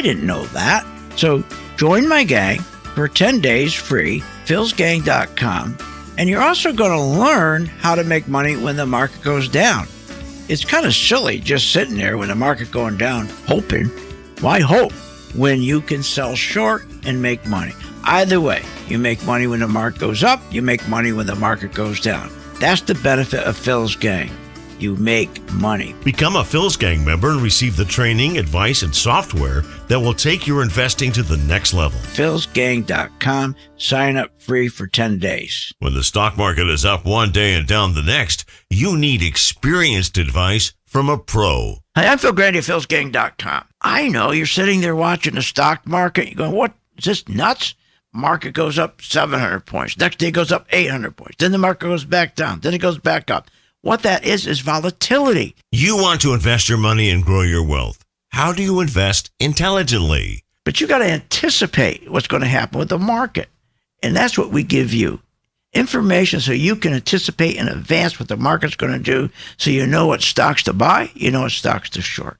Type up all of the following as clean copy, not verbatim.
I didn't know that. So join my gang for 10 days free, philsgang.com. And you're also going to learn how to make money when the market goes down. It's kind of silly just sitting there when the market going down, hoping. Why hope when you can sell short and make money? Either way, you make money when the market goes up, you make money when the market goes down. That's the benefit of Phil's Gang. You make money. Become a Phil's Gang member and receive the training, advice, and software that will take your investing to the next level. philsgang.com. Sign up free for 10 days. When the stock market is up one day and down the next, you need experienced advice from a pro. Hi, I'm Phil Grandy of philsgang.com. I know you're sitting there watching the stock market. You're going, what? Is this nuts? Market goes up 700 points. Next day it goes up 800 points. Then the market goes back down. Then it goes back up. What that is volatility. You want to invest your money and grow your wealth. How do you invest intelligently? But you got to anticipate what's going to happen with the market. And that's what we give you. Information so you can anticipate in advance what the market's going to do, so you know what stocks to buy, you know what stocks to short.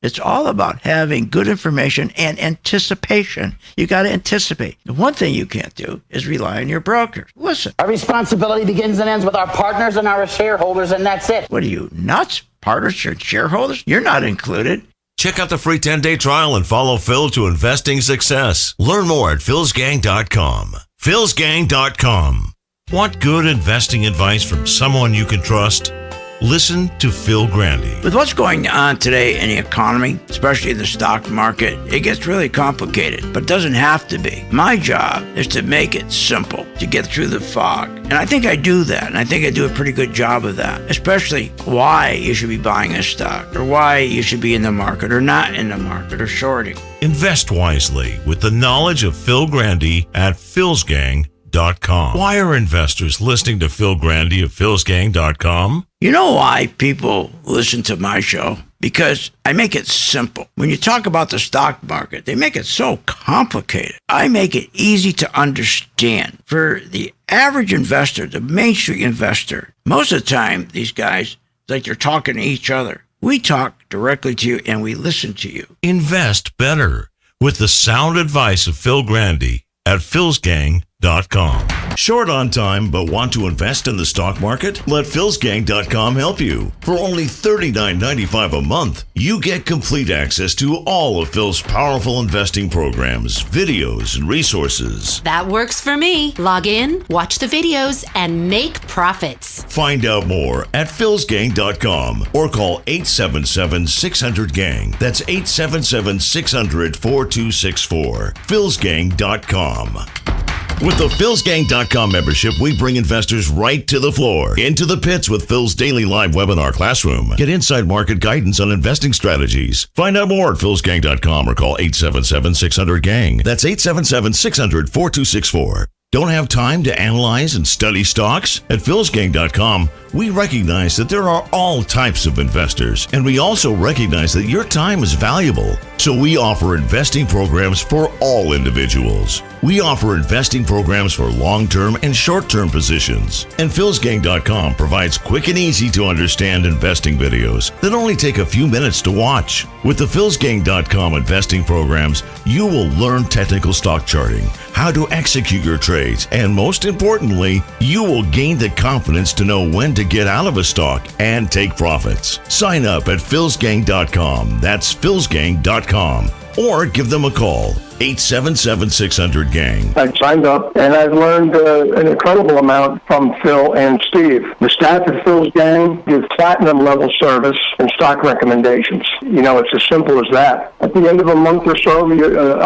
It's all about having good information and anticipation. You got to anticipate. The one thing you can't do is rely on your brokers. Listen. Our responsibility begins and ends with our partners and our shareholders, and that's it. What are you, nuts? Partners or shareholders? You're not included. Check out the free 10-day trial and follow Phil to investing success. Learn more at philsgang.com. philsgang.com. Want good investing advice from someone you can trust? Listen to Phil Grandy. With what's going on today in the economy, especially in the stock market, it gets really complicated, but it doesn't have to be. My job is to make it simple, to get through the fog. And I think I do that, and I think I do a pretty good job of that, especially why you should be buying a stock, or why you should be in the market, or not in the market, or shorting. Invest wisely with the knowledge of Phil Grandy at philsgang.com. Why are investors listening to Phil Grandy of philsgang.com? You know why people listen to my show? Because I make it simple. When you talk about the stock market, they make it so complicated. I make it easy to understand. For the average investor, the Main Street investor, most of the time, these guys, like they're talking to each other. We talk directly to you and we listen to you. Invest better with the sound advice of Phil Grandy at philsgang.com. Short on time but want to invest in the stock market? Let philsgang.com help you. For only $39.95 a month, you get complete access to all of Phil's powerful investing programs, videos, and resources. That works for me. Log in, watch the videos, and make profits. Find out more at philsgang.com or call 877-600-GANG. That's 877-600-4264. philsgang.com. With the philsgang.com membership, we bring investors right to the floor, into the pits with Phil's daily live webinar classroom. Get inside market guidance on investing strategies. Find out more at philsgang.com or call 877-600-GANG. That's 877-600-4264. Don't have time to analyze and study stocks? At philsgang.com, we recognize that there are all types of investors, and we also recognize that your time is valuable. So we offer investing programs for all individuals. We offer investing programs for long-term and short-term positions. And philsgang.com provides quick and easy to understand investing videos that only take a few minutes to watch. With the philsgang.com investing programs, you will learn technical stock charting, how to execute your trades, and most importantly, you will gain the confidence to know when to get out of a stock and take profits. Sign up at philsgang.com. That's philsgang.com. Or give them a call, 877-600-GANG. I signed up and I've learned an incredible amount from Phil and Steve. The staff at Phil's Gang gives platinum level service and stock recommendations. You know, it's as simple as that. At the end of a month or so,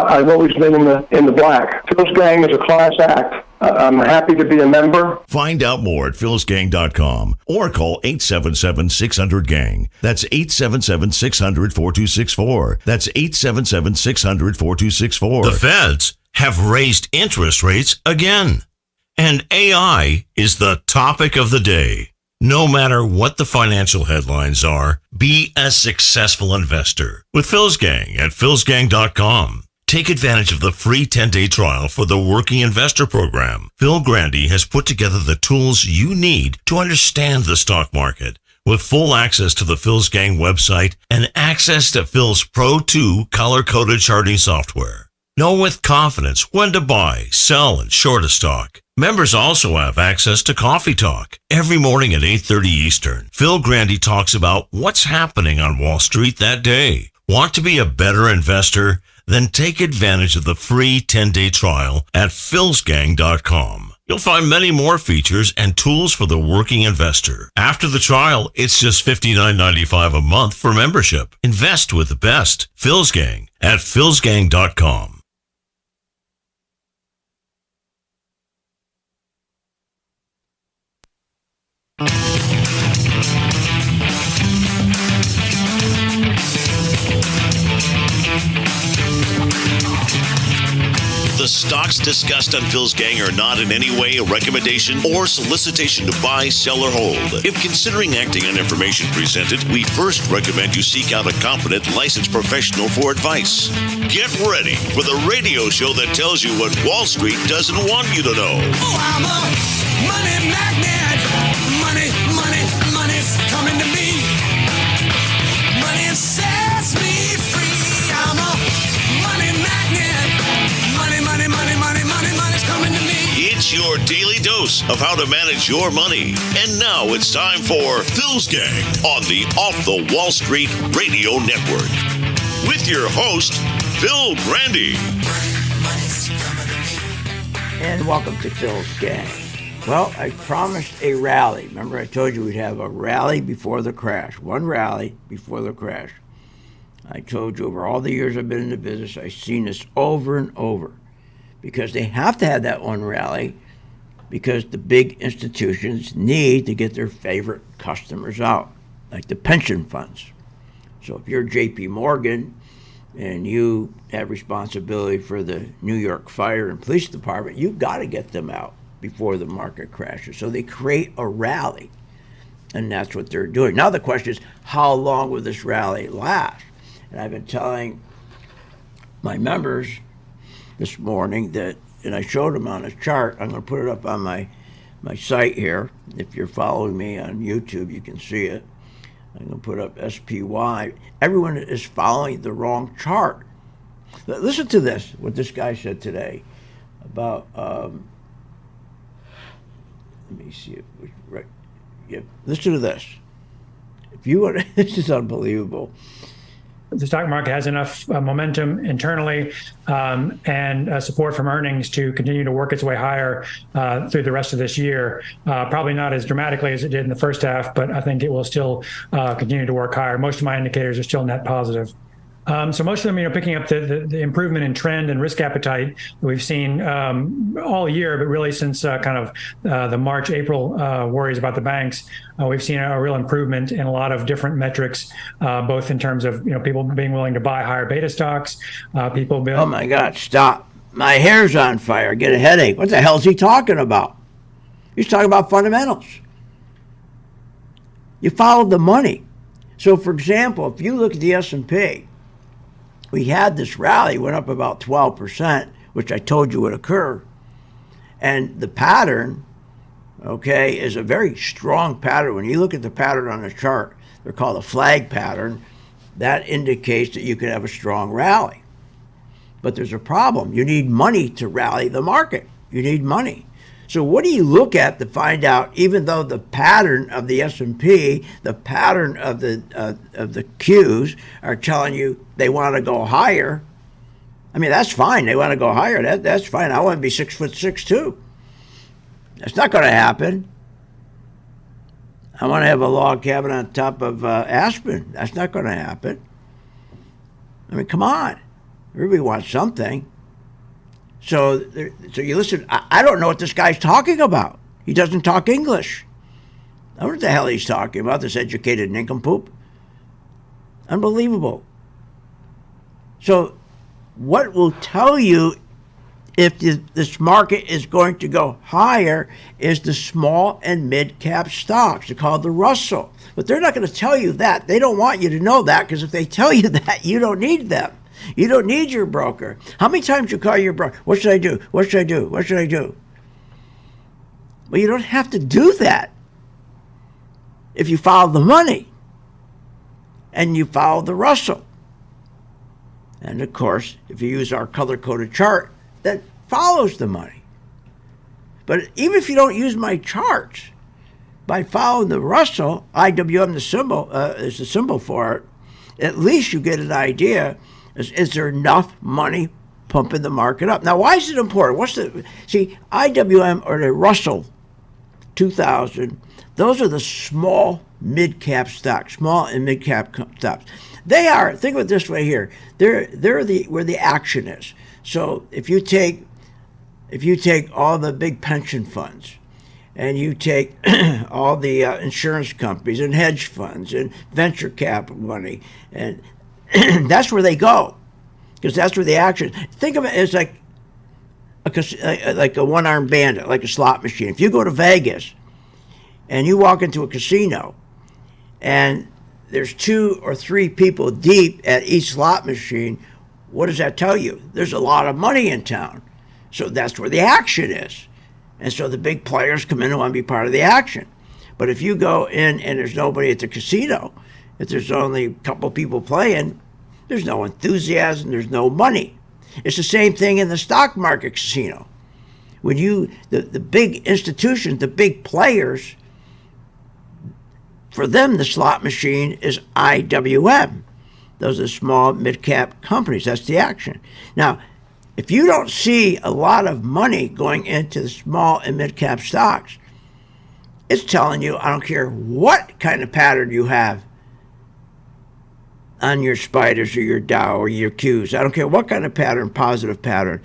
I've always been in the black. Phil's Gang is a class act. I'm happy to be a member. Find out more at philsgang.com or call 877-600-GANG. That's 877-600-4264. That's 877-600-4264. The feds have raised interest rates again. And AI is the topic of the day. No matter what the financial headlines are, be a successful investor with Phil's Gang at philsgang.com. Take advantage of the free 10-day trial for the Working Investor Program. Phil Grandy has put together the tools you need to understand the stock market with full access to the Phil's Gang website and access to Phil's Pro 2 color-coded charting software. Know with confidence when to buy, sell, and short a stock. Members also have access to Coffee Talk. Every morning at 8:30 Eastern, Phil Grandy talks about what's happening on Wall Street that day. Want to be a better investor? Then take advantage of the free 10-day trial at philsgang.com. You'll find many more features and tools for the working investor. After the trial, it's just $59.95 a month for membership. Invest with the best. Phil's Gang at philsgang.com. The stocks discussed on Phil's Gang are not in any way a recommendation or solicitation to buy, sell, or hold. If considering acting on information presented, we first recommend you seek out a competent, licensed professional for advice. Get ready for the radio show that tells you what Wall Street doesn't want you to know. Oh, I'm a money magnet. Money's coming to me. Money sets me free. I'm a money magnet. Money's coming to me. It's your daily dose of how to manage your money. And now it's time for Phil's Gang on the Off the Wall Street Radio Network. With your host, Phil Grandy. And welcome to Phil's Gang. Well, I promised a rally. Remember I told you we'd have a rally before the crash. One rally before the crash. I told you over all the years I've been in the business, I've seen this over and over. Because they have to have that one rally because the big institutions need to get their favorite customers out, like the pension funds. So if you're JP Morgan and you have responsibility for the New York Fire and Police Department, you've got to get them out before the market crashes. So they create a rally, and that's what they're doing. Now the question is, how long will this rally last? And I've been telling my members this morning that, and I showed them on a chart. I'm going to put it up on my site here. If you're following me on YouTube, you can see it. I'm going to put up SPY. Everyone is following the wrong chart. Listen to this, what this guy said today about, let me see if we, right, yeah, listen to this. If you want, this is unbelievable. The stock market has enough momentum internally and support from earnings to continue to work its way higher through the rest of this year. Probably not as dramatically as it did in the first half, but I think it will still continue to work higher. Most of my indicators are still net positive. So most of them, picking up the improvement in trend and risk appetite that we've seen all year, but really since the March, April worries about the banks, we've seen a real improvement in a lot of different metrics, both in terms of people being willing to buy higher beta stocks, people being. Oh my God! Stop! My hair's on fire. I get a headache. What the hell is he talking about? He's talking about fundamentals. You followed the money. So, for example, if you look at the S&P. We had this rally, went up about 12%, which I told you would occur. And the pattern, okay, is a very strong pattern. When you look at the pattern on the chart, they're called a flag pattern. That indicates that you could have a strong rally. But there's a problem. You need money to rally the market. You need money. So what do you look at to find out, even though the pattern of the S&P, the pattern of the Qs are telling you they want to go higher? I mean, that's fine. They want to go higher. That's fine. I want to be 6'6" too. That's not going to happen. I want to have a log cabin on top of Aspen. That's not going to happen. I mean, come on. Everybody wants something. So you listen, I don't know what this guy's talking about. He doesn't talk English. I don't know what the hell he's talking about, this educated nincompoop. Unbelievable. So what will tell you if this market is going to go higher is the small and mid-cap stocks. They're called the Russell. But they're not going to tell you that. They don't want you to know that, because if they tell you that, you don't need them. You don't need your broker. How many times you call your broker? What should I do? What should I do? What should I do? Well, you don't have to do that. if you follow the money and you follow the Russell. And of course, if you use our color-coded chart that follows the money. But even if you don't use my charts, by following the Russell, IWM, the symbol is the symbol for it, at least you get an idea, is there enough money pumping the market up? Now, why is it important? See, IWM or the Russell 2000, those are the small mid-cap stocks, small and mid-cap stocks. They are, think of it this way here, they're where the action is. So if you take all the big pension funds, and you take all the insurance companies and hedge funds and venture capital money, and that's where they go, because that's where the action. Think of it as like a one-armed bandit, like a slot machine. If you go to Vegas and you walk into a casino, and there's 2 or 3 people deep at each slot machine, what does that tell you? There's a lot of money in town. So that's where the action is. And so the big players come in and want to be part of the action. But if you go in and there's nobody at the casino, if there's only a couple people playing, there's no enthusiasm, there's no money. It's the same thing in the stock market casino. When the big institutions, the big players, for them the slot machine is IWM. Those are small mid-cap companies. That's the action. Now, if you don't see a lot of money going into the small and mid-cap stocks, it's telling you, I don't care what kind of pattern you have on your spiders or your Dow or your Qs. I don't care what kind of pattern, positive pattern.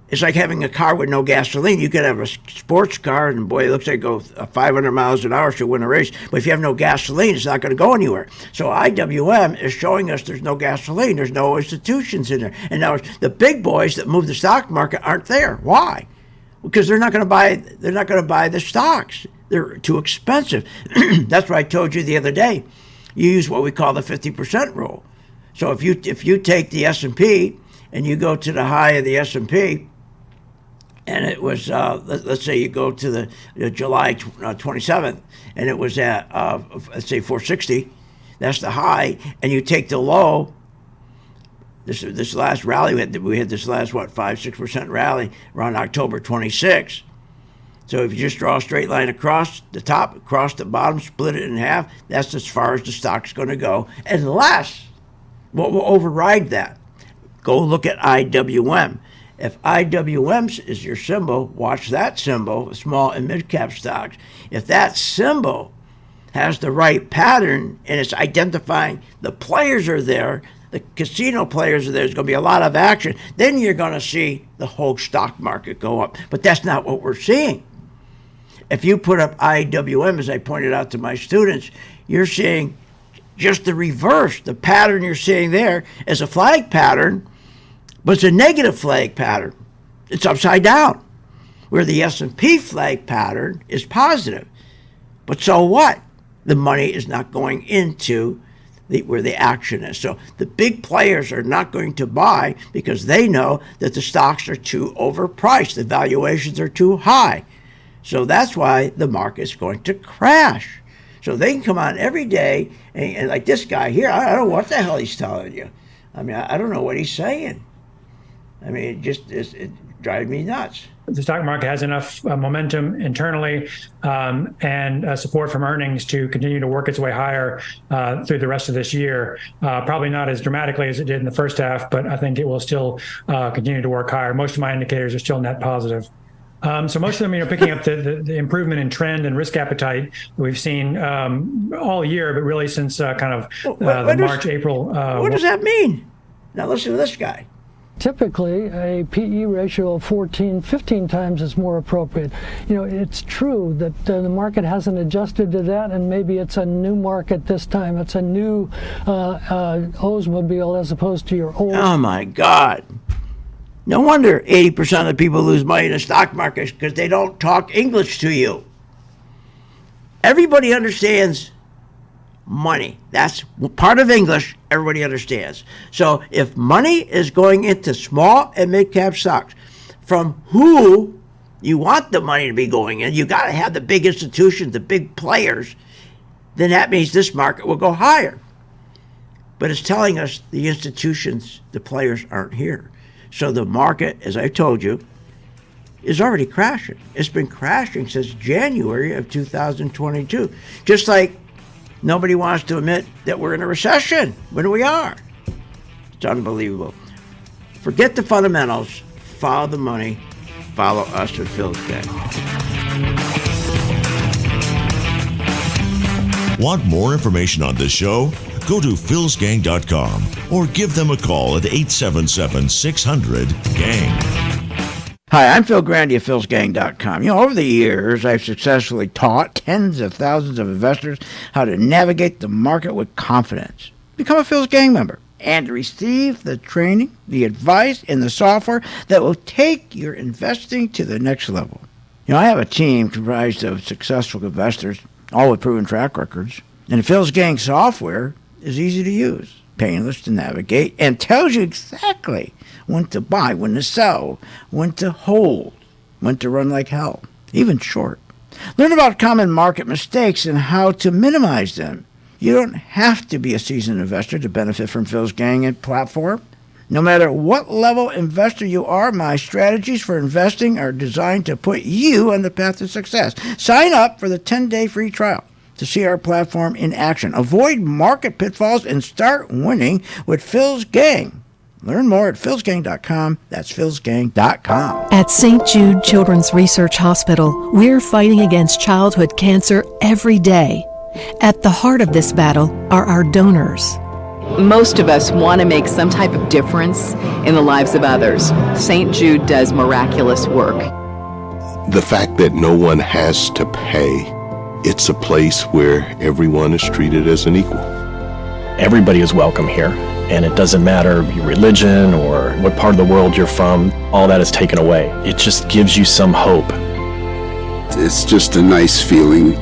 It's like having a car with no gasoline. You could have a sports car, and boy, it looks like go 500 miles an hour, she'll win a race. But if you have no gasoline, it's not going to go anywhere. So IWM is showing us there's no gasoline. There's no institutions in there. And now the big boys that move the stock market aren't there. Why? Because they're not going to buy. They're not going to buy the stocks. They're too expensive. That's why I told you the other day. You use what we call the 50% rule. So if you take the S&P and you go to the high of the S&P, and it was, let's say you go to the July 27th, and it was at, let's say 460. That's the high. And you take the low. This last rally, we had this last, 5-6% rally around October 26th. So if you just draw a straight line across the top, across the bottom, split it in half, that's as far as the stock's going to go. Unless, what will override that? Go look at IWM. If IWM is your symbol, watch that symbol, small and mid-cap stocks. If that symbol has the right pattern and it's identifying the players are there, the casino players are there, there's going to be a lot of action, then you're going to see the whole stock market go up. But that's not what we're seeing. If you put up IWM, as I pointed out to my students, you're seeing just the reverse. The pattern you're seeing there is a flag pattern, but it's a negative flag pattern. It's upside down, where the S&P flag pattern is positive. But so what? The money is not going into where the action is. So the big players are not going to buy because they know that the stocks are too overpriced. The valuations are too high. So that's why the market's going to crash. So they can come on every day, and like this guy here, I don't know what the hell he's telling you. I mean, I don't know what he's saying. I mean, it drives me nuts. The stock market has enough momentum internally and support from earnings to continue to work its way higher through the rest of this year. Probably not as dramatically as it did in the first half, but I think it will still continue to work higher. Most of my indicators are still net positive. So most of them, picking up the improvement in trend and risk appetite that we've seen all year, but really since the March, April. What does that mean? Now listen to this guy. Typically, a PE ratio of 14, 15 times is more appropriate. It's true that the market hasn't adjusted to that, and maybe it's a new market this time. It's a new Oldsmobile as opposed to your old. Oh, my God. No wonder 80% of the people lose money in the stock market because they don't talk English to you. Everybody understands money. That's part of English everybody understands. So if money is going into small and mid-cap stocks, from who you want the money to be going in, you got to have the big institutions, the big players, then that means this market will go higher. But it's telling us the institutions, the players aren't here. So the market, as I told you, is already crashing. It's been crashing since January of 2022. Just like nobody wants to admit that we're in a recession when we are. It's unbelievable. Forget the fundamentals. Follow the money. Follow us at Phil's Gang. Want more information on this show? Go to philsgang.com or give them a call at 877-600-GANG. Hi, I'm Phil Grandy of philsgang.com. Over the years, I've successfully taught tens of thousands of investors how to navigate the market with confidence. Become a Phil's Gang member and receive the training, the advice, and the software that will take your investing to the next level. I have a team comprised of successful investors, all with proven track records. And the Phil's Gang software is easy to use, painless to navigate, and tells you exactly when to buy, when to sell, when to hold, when to run like hell, even short. Learn about common market mistakes and how to minimize them. You don't have to be a seasoned investor to benefit from Phil's Gang and platform. No matter what level investor you are, my strategies for investing are designed to put you on the path to success. Sign up for the 10-day free trial to see our platform in action. Avoid market pitfalls and start winning with Phil's Gang. Learn more at philsgang.com. That's philsgang.com. At St. Jude Children's Research Hospital, we're fighting against childhood cancer every day. At the heart of this battle are our donors. Most of us want to make some type of difference in the lives of others. St. Jude does miraculous work. The fact that no one has to pay, it's a place where everyone is treated as an equal. Everybody is welcome here, and it doesn't matter your religion or what part of the world you're from. All that is taken away. It just gives you some hope. It's just a nice feeling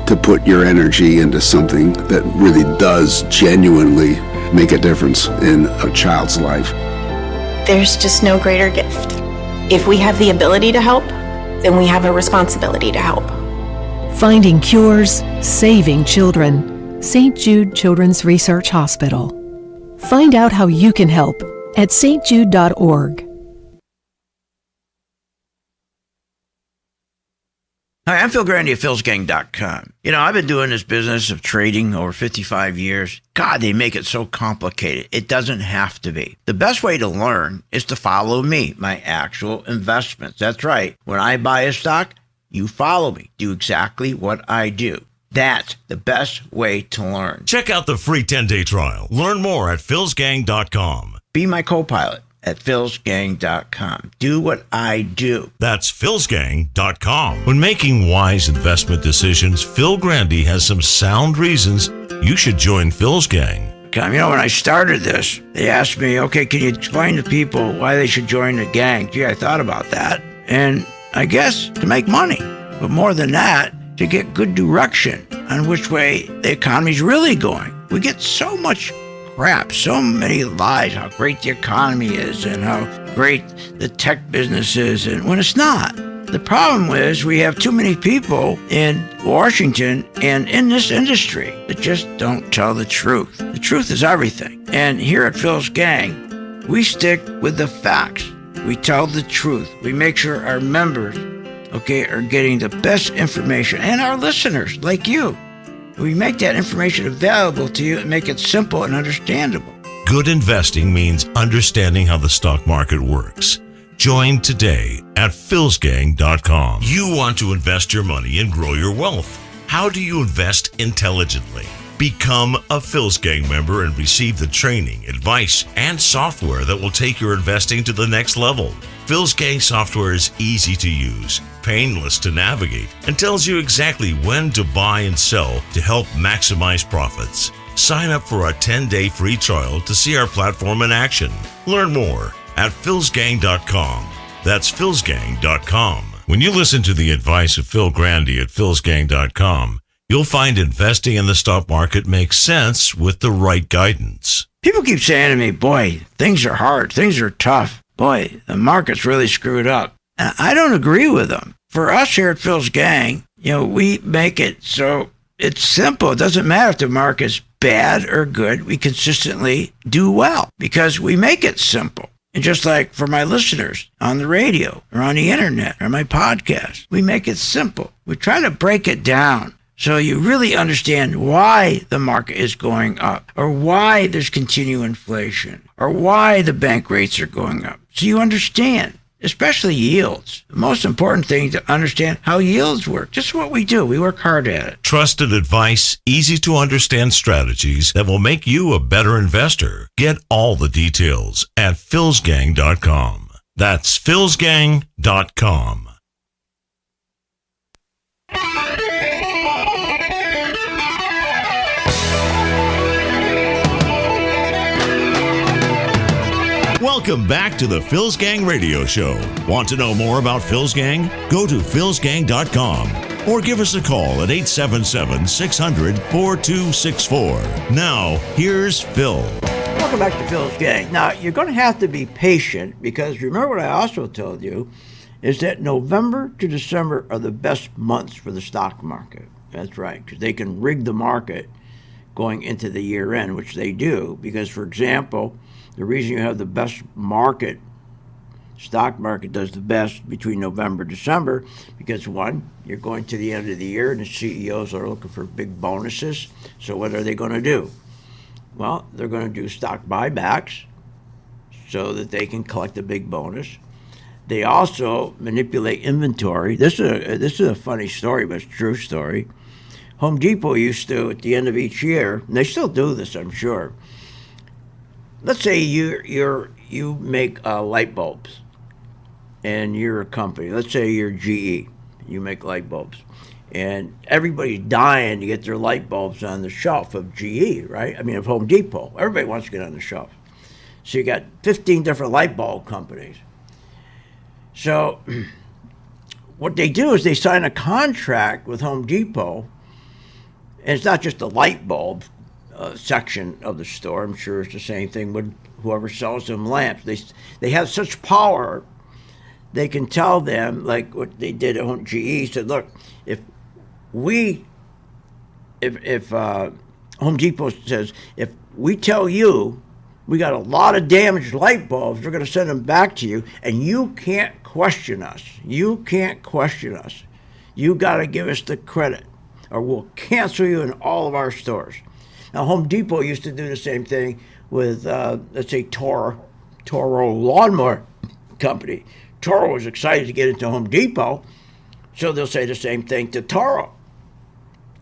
to put your energy into something that really does genuinely make a difference in a child's life. There's just no greater gift. If we have the ability to help, then we have a responsibility to help. Finding cures, saving children. St. Jude Children's Research Hospital. Find out how you can help at stjude.org. Hi, I'm Phil Grandy of philsgang.com. I've been doing this business of trading over 55 years. God, they make it so complicated. It doesn't have to be. The best way to learn is to follow me, my actual investments. That's right. When I buy a stock, you follow me. Do exactly what I do. That's the best way to learn. Check out the free 10-day trial. Learn more at philsgang.com. Be my co-pilot at philsgang.com. Do what I do. That's philsgang.com. When making wise investment decisions, Phil Grandy has some sound reasons you should join Phil's Gang. When I started this, they asked me, okay, can you explain to people why they should join the gang? Gee, I thought about that. And I guess to make money. But more than that, to get good direction on which way the economy's really going. We get so much crap, so many lies, how great the economy is and how great the tech business is, and when it's not. The problem is we have too many people in Washington and in this industry that just don't tell the truth. The truth is everything. And here at Phil's Gang, we stick with the facts. We tell the truth. We make sure our members, are getting the best information, and our listeners, like you. We make that information available to you and make it simple and understandable. Good investing means understanding how the stock market works. Join today at philsgang.com. You want to invest your money and grow your wealth. How do you invest intelligently? Become a Phil's Gang member and receive the training, advice, and software that will take your investing to the next level. Phil's Gang software is easy to use, painless to navigate, and tells you exactly when to buy and sell to help maximize profits. Sign up for a 10-day free trial to see our platform in action. Learn more at philsgang.com. That's philsgang.com. When you listen to the advice of Phil Grandy at philsgang.com, you'll find investing in the stock market makes sense with the right guidance. People keep saying to me, boy, things are hard, things are tough. Boy, the market's really screwed up. And I don't agree with them. For us here at Phil's Gang, we make it so it's simple. It doesn't matter if the market's bad or good. We consistently do well because we make it simple. And just like for my listeners on the radio or on the internet or my podcast, we make it simple. We try to break it down so you really understand why the market is going up or why there's continued inflation or why the bank rates are going up. So you understand, especially yields. The most important thing to understand how yields work. Just what we do. We work hard at it. Trusted advice, easy to understand strategies that will make you a better investor. Get all the details at philsgang.com. That's philsgang.com. Welcome back to the Phil's Gang Radio Show. Want to know more about Phil's Gang? Go to philsgang.com or give us a call at 877-600-4264. Now, here's Phil. Welcome back to Phil's Gang. Now, you're going to have to be patient because remember what I also told you is that November to December are the best months for the stock market. That's right, because they can rig the market going into the year end, which they do. Because, for example, the reason you have the best market, stock market does the best between November and December, because one, you're going to the end of the year and the CEOs are looking for big bonuses. So what are they going to do? Well, they're going to do stock buybacks so that they can collect a big bonus. They also manipulate inventory. This is a funny story, but it's a true story. Home Depot used to, at the end of each year, and they still do this, I'm sure. Let's say you make light bulbs, and you're a company. Let's say you're GE. You make light bulbs, and everybody's dying to get their light bulbs on the shelf of GE, right? I mean, of Home Depot. Everybody wants to get on the shelf. So you got 15 different light bulb companies. So what they do is they sign a contract with Home Depot, and it's not just a light bulb section of the store. I'm sure it's the same thing with whoever sells them lamps. They have such power, they can tell them, like what they did at Home GE, said, look, if Home Depot says, if we tell you we got a lot of damaged light bulbs, we're going to send them back to you, and you can't question us. You can't question us. You got to give us the credit, or we'll cancel you in all of our stores. Now, Home Depot used to do the same thing with, let's say, Toro Lawnmower Company. Toro was excited to get into Home Depot, so they'll say the same thing to Toro.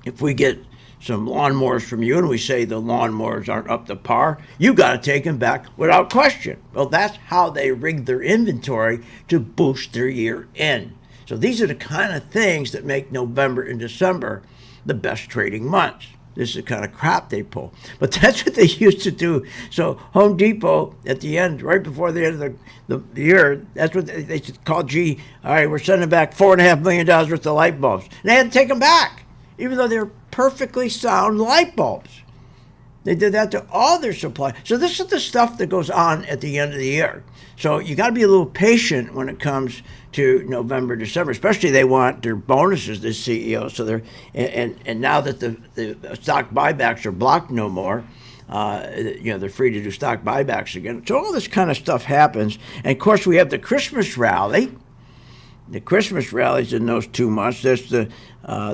If we get some lawnmowers from you and we say the lawnmowers aren't up to par, you got to take them back without question. Well, that's how they rig their inventory to boost their year end. So these are the kind of things that make November and December the best trading months. This is the kind of crap they pull. But that's what they used to do. So Home Depot, at the end, right before the end of the year, that's what they called GE. All right, we're sending back $4.5 million worth of light bulbs. And they had to take them back, even though they're perfectly sound light bulbs. They did that to all their supply. So this is the stuff that goes on at the end of the year. So you got to be a little patient when it comes to November, December. Especially they want their bonuses, the CEO. So they're and now that the stock buybacks are blocked no more, they're free to do stock buybacks again. So all this kind of stuff happens. And of course we have the Christmas rally. The Christmas rally's in those 2 months. That's the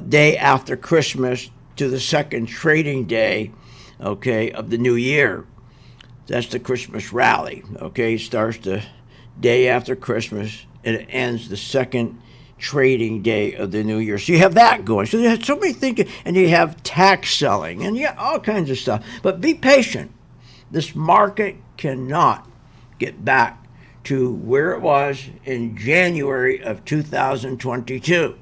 day after Christmas to the second trading day, okay, of the new year. That's the Christmas rally, okay? It starts the day after Christmas and it ends the second trading day of the new year. So you have that going. So there's so many things, and you have tax selling and all kinds of stuff. But be patient. This market cannot get back to where it was in January of 2022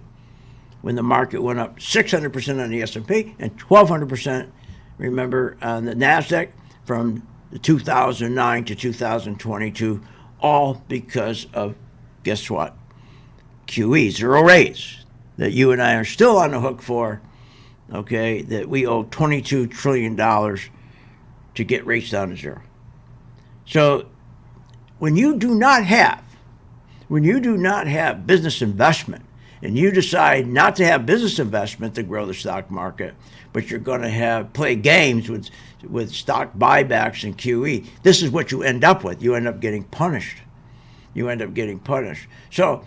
when the market went up 600% on the S&P and 1,200%, remember, on the NASDAQ from 2009 to 2022, all because of, guess what? QE, zero rates, that you and I are still on the hook for, okay, that we owe $22 trillion to get rates down to zero. So when you do not have business investment and you decide not to have business investment to grow the stock market, but you're going to play games with stock buybacks and QE, this is what you end up with. You end up getting punished. So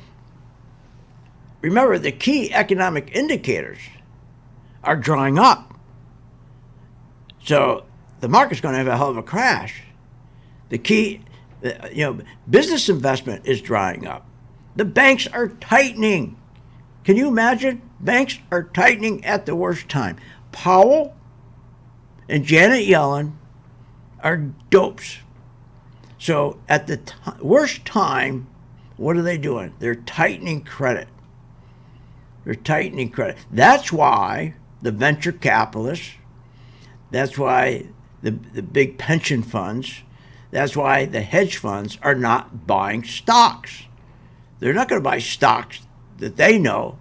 remember, the key economic indicators are drawing up. So the market's going to have a hell of a crash. The key, business investment is drying up. The banks are tightening. Can you imagine? Banks are tightening at the worst time. Powell and Janet Yellen are dopes. So at the worst time, what are they doing? They're tightening credit. That's why the venture capitalists, that's why the big pension funds, that's why the hedge funds are not buying stocks. They're not going to buy stocks that they know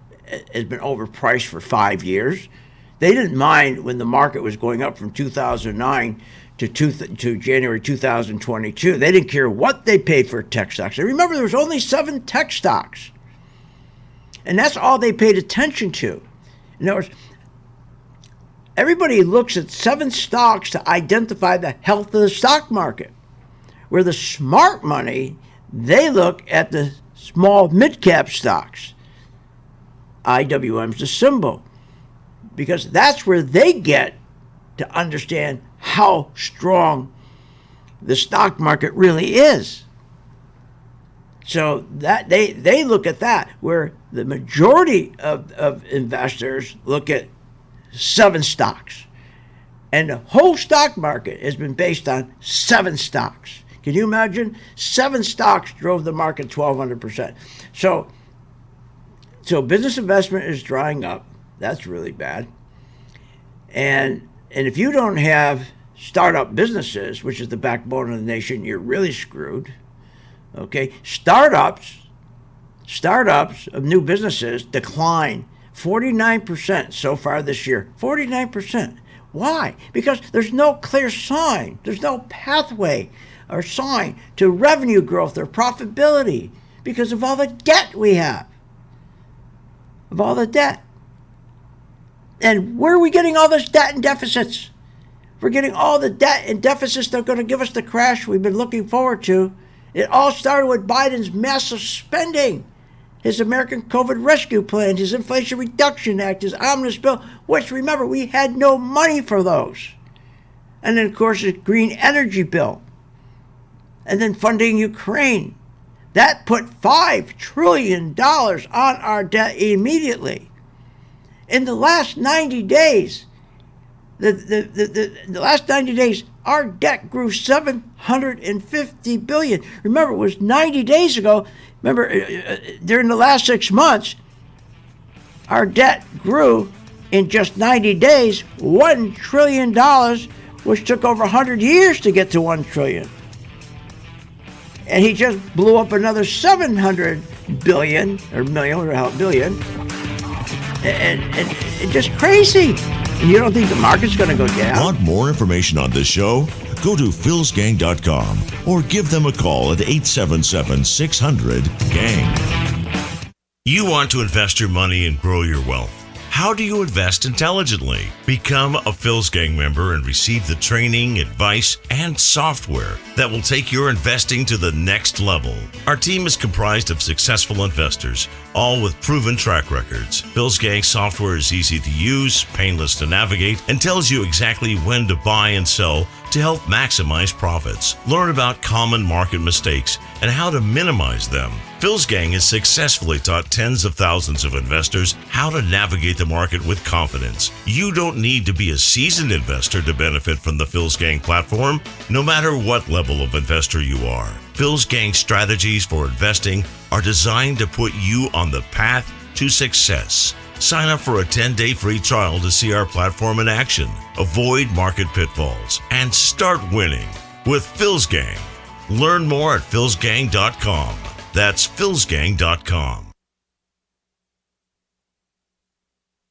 has been overpriced for 5 years. They didn't mind when the market was going up from 2009 to January 2022. They didn't care what they paid for tech stocks. And remember, there was only 7 tech stocks. And that's all they paid attention to. In other words, everybody looks at 7 stocks to identify the health of the stock market. Where the smart money, they look at the small mid-cap stocks. IWM's the symbol. Because that's where they get to understand how strong the stock market really is. So that they look at that, where the majority of investors look at 7 stocks. And the whole stock market has been based on 7 stocks. Can you imagine? 7 stocks drove the market 1,200%. So business investment is drying up. That's really bad. And if you don't have startup businesses, which is the backbone of the nation, you're really screwed. Okay? Startups of new businesses decline 49% so far this year. 49%. Why? Because there's no clear sign. There's no pathway or sign to revenue growth or profitability because of all the debt we have. And where are we getting all this debt and deficits? We're getting all the debt and deficits that are going to give us the crash we've been looking forward to. It all started with Biden's massive spending, his American COVID Rescue Plan, his Inflation Reduction Act, his Omnibus Bill, which, remember, we had no money for those. And then, of course, his Green Energy Bill. And then funding Ukraine. That put $5 trillion on our debt immediatly. In the last 90 days, the last 90 days, our debt grew $750 billion. Remember, it was 90 days ago. Remember, during the last 6 months, our debt grew in just 90 days $1 trillion, which took over 100 years to get to $1 trillion. And he just blew up another 700 billion or million or billion, and just crazy. And you don't think the market's going to go down? Want more information on this show? Go to philsgang.com or give them a call at 877-600-GANG. You want to invest your money and grow your wealth. How do you invest intelligently? Become a Phil's Gang member and receive the training, advice, and software that will take your investing to the next level. Our team is comprised of successful investors, all with proven track records. Phil's Gang software is easy to use, painless to navigate, and tells you exactly when to buy and sell to help maximize profits. Learn about common market mistakes and how to minimize them. Phil's Gang has successfully taught tens of thousands of investors how to navigate the market with confidence. You don't need to be a seasoned investor to benefit from the Phil's Gang platform, no matter what level of investor you are. Phil's Gang strategies for investing are designed to put you on the path to success. Sign up for a 10-day free trial to see our platform in action, avoid market pitfalls, and start winning with Phil's Gang. Learn more at philsgang.com. That's philsgang.com.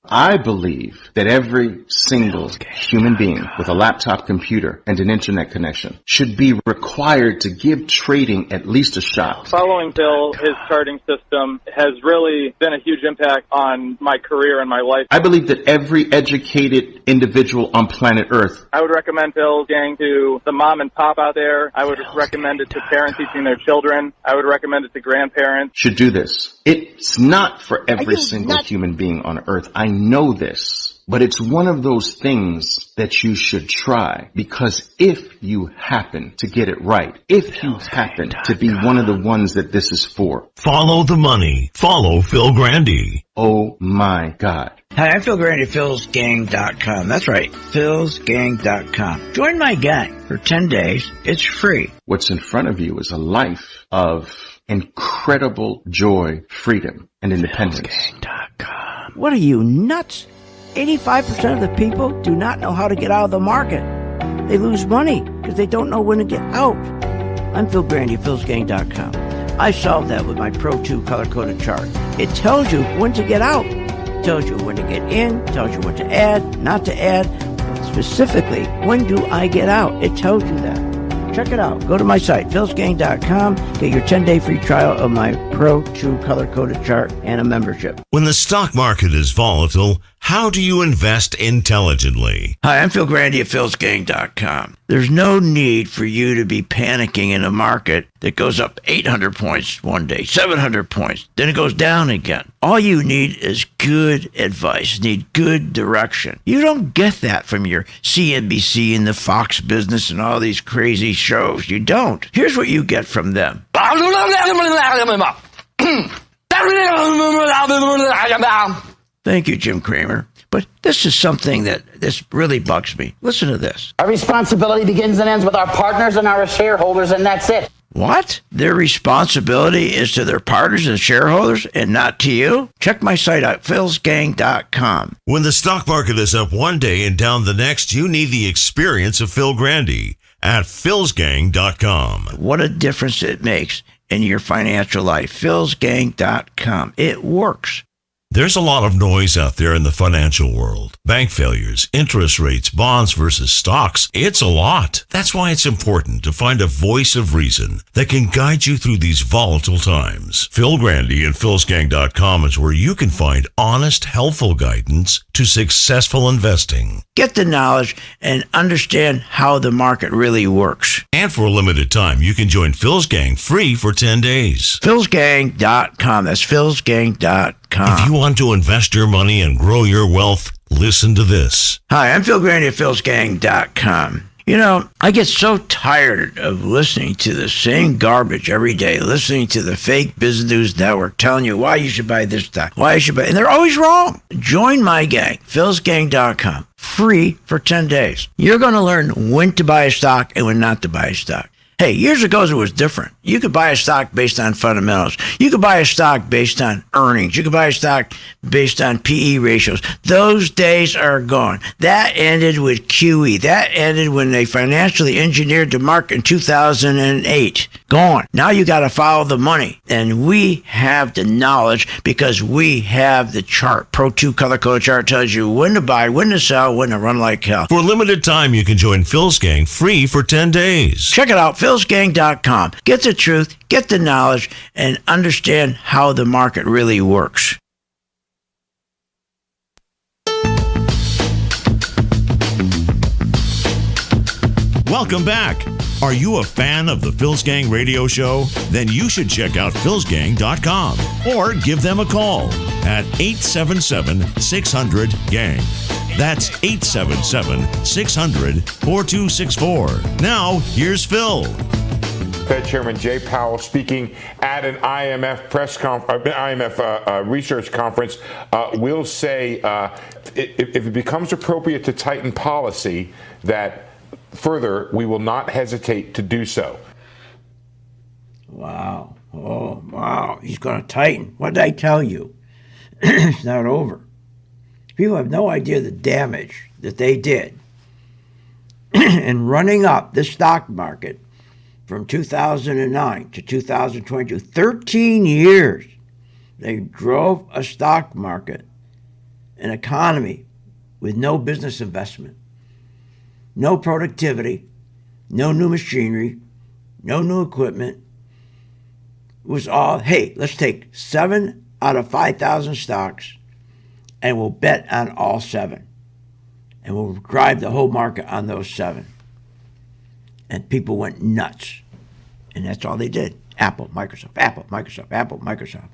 I believe that every single human being with a laptop computer and an internet connection should be required to give trading at least a shot. Following Phil, his charting system has really been a huge impact on my career and my life. I believe that every educated individual on planet Earth. I would recommend Phil's Gang to the mom and pop out there. I would recommend it to parents teaching their children. I would recommend it to grandparents. Should do this. It's not for every single human being on Earth. I know this, but it's one of those things that you should try, because if you happen to get it right, if you happen to be one of the ones that this is for. Follow the money. Follow Phil Grandy. Oh my God. Hi, I'm Phil Grandy, philsgang.com. That's right, philsgang.com. Join my gang for 10 days. It's free. What's in front of you is a life of incredible joy, freedom, and independence. Philsgang.com. What are you, nuts? 85% of the people do not know how to get out of the market. They lose money because they don't know when to get out. I'm Phil Grandy, philsgang.com. I solved that with my Pro 2 color-coded chart. It tells you when to get out. It tells you when to get in, tells you when to add, not to add. Specifically, when do I get out? It tells you that. Check it out. Go to my site, philsgang.com. Get your 10-day free trial of my Pro 2 color-coded chart and a membership. When the stock market is volatile, how do you invest intelligently? Hi, I'm Phil Grandy at philsgang.com. There's no need for you to be panicking in a market that goes up 800 points one day, 700 points, then it goes down again. All you need is good advice, need good direction. You don't get that from your CNBC and the Fox Business and all these crazy shows. You don't. Here's what you get from them. Thank you, Jim Cramer. But this is something that this really bugs me. Listen to this. Our responsibility begins and ends with our partners and our shareholders, and that's it. What? Their responsibility is to their partners and shareholders and not to you? Check my site out, philsgang.com. When the stock market is up one day and down the next, you need the experience of Phil Grandy at philsgang.com. What a difference it makes in your financial life. philsgang.com. It works. There's a lot of noise out there in the financial world. Bank failures, interest rates, bonds versus stocks. It's a lot. That's why it's important to find a voice of reason that can guide you through these volatile times. Phil Grandy and philsgang.com is where you can find honest, helpful guidance to successful investing. Get the knowledge and understand how the market really works. And for a limited time, you can join Phil's Gang free for 10 days. philsgang.com. That's philsgang.com. If you want to invest your money and grow your wealth, listen to this. Hi, I'm Phil Grandy at philsgang.com. You know, I get so tired of listening to the same garbage every day, listening to the fake business news network telling you why you should buy this stock, why you should buy, and they're always wrong. Join my gang, philsgang.com, free for 10 days. You're going to learn when to buy a stock and when not to buy a stock. Hey, years ago it was different. You could buy a stock based on fundamentals. You could buy a stock based on earnings. You could buy a stock based on PE ratios. Those days are gone. That ended with QE. That ended when they financially engineered the market in 2008. Gone. Now you got to follow the money. And we have the knowledge because we have the chart. Pro 2 color code chart tells you when to buy, when to sell, when to run like hell. For a limited time, you can join Phil's Gang free for 10 days. Check it out, philsgang.com. Get the truth, get the knowledge, and understand how the market really works. Welcome back. Are you a fan of the Phil's Gang radio show? Then you should check out philsgang.com or give them a call at 877-600-GANG. That's 877-600-4264. Now, here's Phil. Fed Chairman Jay Powell speaking at an IMF research conference will say if it becomes appropriate to tighten policy, that further we will not hesitate to do so. Wow. Oh, wow. He's going to tighten. What did I tell you? It's not over. People have no idea the damage that they did in running up the stock market from 2009 to 2022. 13 years. They drove a stock market an economy with no business investment, no productivity, no new machinery, no new equipment. It was all, hey, let's take 7 out of 5,000 stocks and we'll bet on all 7. And we'll drive the whole market on those 7. And people went nuts. And that's all they did. Apple, Microsoft, Apple, Microsoft, Apple, Microsoft.